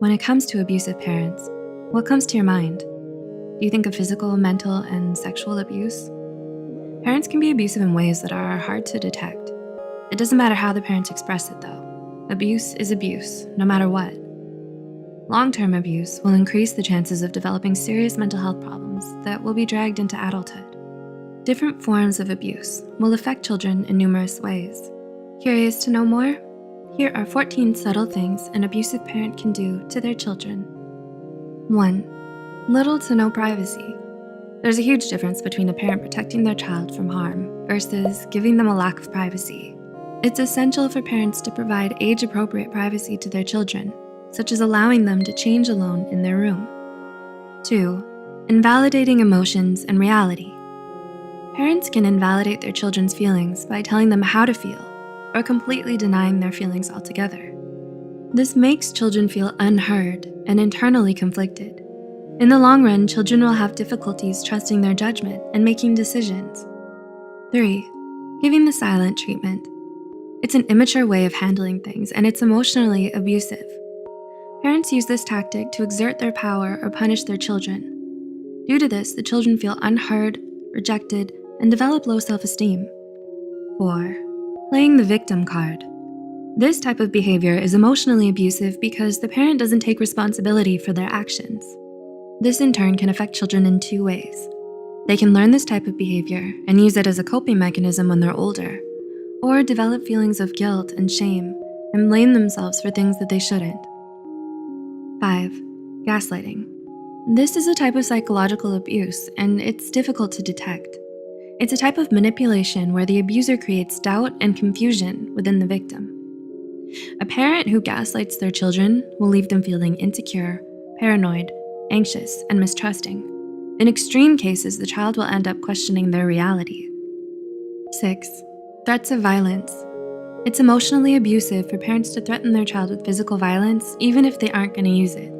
When it comes to abusive parents, what comes to your mind? Do you think of physical, mental, and sexual abuse? Parents can be abusive in ways that are hard to detect. It doesn't matter how the parents express it, though. Abuse is abuse, no matter what. Long-term abuse will increase the chances of developing serious mental health problems that will be dragged into adulthood. Different forms of abuse will affect children in numerous ways. Curious to know more? Here are 14 subtle things an abusive parent can do to their children. 1. Little to no privacy. There's a huge difference between a parent protecting their child from harm versus giving them a lack of privacy. It's essential for parents to provide age-appropriate privacy to their children, such as allowing them to change alone in their room. 2. Invalidating emotions and reality. Parents can invalidate their children's feelings by telling them how to feel or completely denying their feelings altogether. This makes children feel unheard and internally conflicted. In the long run, children will have difficulties trusting their judgment and making decisions. 3. Giving the silent treatment. It's an immature way of handling things, and it's emotionally abusive. Parents use this tactic to exert their power or punish their children. Due to this, the children feel unheard, rejected, and develop low self-esteem. 4. Playing the victim card. This type of behavior is emotionally abusive because the parent doesn't take responsibility for their actions. This in turn can affect children in 2 ways. They can learn this type of behavior and use it as a coping mechanism when they're older, or develop feelings of guilt and shame and blame themselves for things that they shouldn't. 5. Gaslighting. This is a type of psychological abuse, and it's difficult to detect. It's a type of manipulation where the abuser creates doubt and confusion within the victim. A parent who gaslights their children will leave them feeling insecure, paranoid, anxious, and mistrusting. In extreme cases, the child will end up questioning their reality. 6. Threats of violence. It's emotionally abusive for parents to threaten their child with physical violence, even if they aren't going to use it.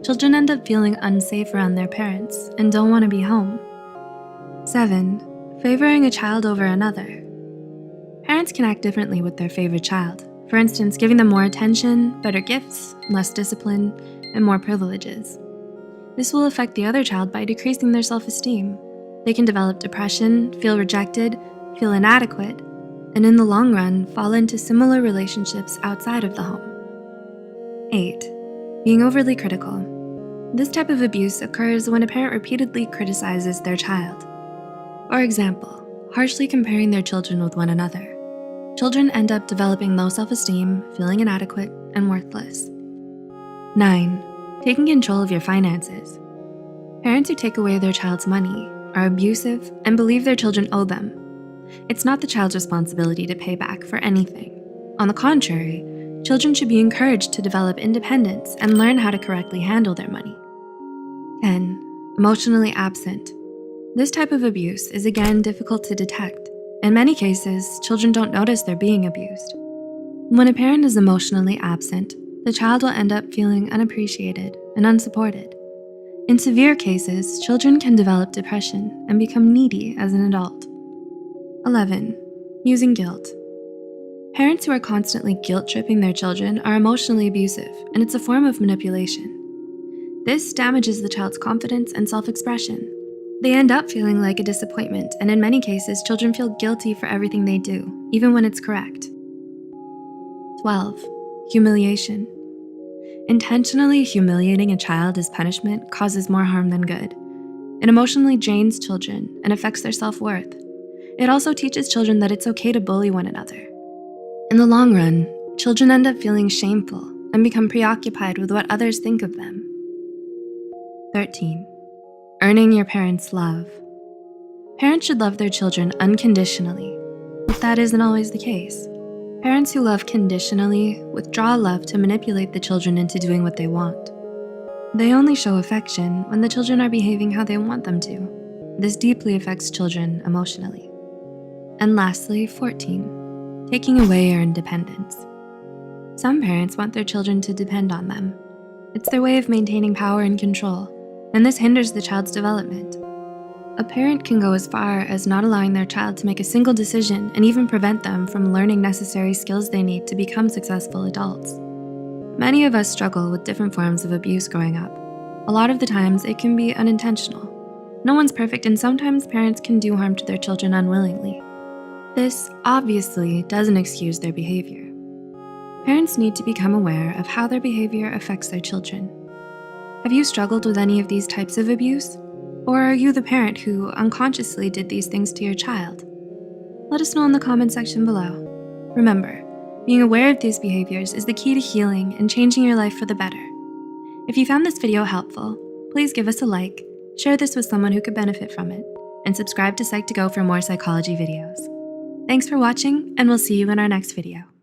Children end up feeling unsafe around their parents and don't want to be home. 7. Favoring a child over another. Parents can act differently with their favorite child. For instance, giving them more attention, better gifts, less discipline, and more privileges. This will affect the other child by decreasing their self-esteem. They can develop depression, feel rejected, feel inadequate, and in the long run, fall into similar relationships outside of the home. 8. Being overly critical. This type of abuse occurs when a parent repeatedly criticizes their child. For example, harshly comparing their children with one another. Children end up developing low self-esteem, feeling inadequate, and worthless. 9. Taking control of your finances. Parents who take away their child's money are abusive and believe their children owe them. It's not the child's responsibility to pay back for anything. On the contrary, children should be encouraged to develop independence and learn how to correctly handle their money. 10. Emotionally absent. This type of abuse is again difficult to detect. In many cases, children don't notice they're being abused. When a parent is emotionally absent, the child will end up feeling unappreciated and unsupported. In severe cases, children can develop depression and become needy as an adult. 11. Using guilt. Parents who are constantly guilt-tripping their children are emotionally abusive, and it's a form of manipulation. This damages the child's confidence and self-expression. They end up feeling like a disappointment, and in many cases, children feel guilty for everything they do, even when it's correct. 12. Humiliation. Intentionally humiliating a child as punishment causes more harm than good. It emotionally drains children and affects their self-worth. It also teaches children that it's okay to bully one another. In the long run, children end up feeling shameful and become preoccupied with what others think of them. 13. Earning your parents' love. Parents should love their children unconditionally, but that isn't always the case. Parents who love conditionally withdraw love to manipulate the children into doing what they want. They only show affection when the children are behaving how they want them to. This deeply affects children emotionally. And lastly, 14. Taking away your independence. Some parents want their children to depend on them. It's their way of maintaining power and control, and this hinders the child's development. A parent can go as far as not allowing their child to make a single decision and even prevent them from learning necessary skills they need to become successful adults. Many of us struggle with different forms of abuse growing up. A lot of the times, it can be unintentional. No one's perfect, and sometimes parents can do harm to their children unwillingly. This obviously doesn't excuse their behavior. Parents need to become aware of how their behavior affects their children. Have you struggled with any of these types of abuse? Or are you the parent who unconsciously did these things to your child? Let us know in the comment section below. Remember, being aware of these behaviors is the key to healing and changing your life for the better. If you found this video helpful, please give us a like, share this with someone who could benefit from it, and subscribe to Psych2Go for more psychology videos. Thanks for watching, and we'll see you in our next video.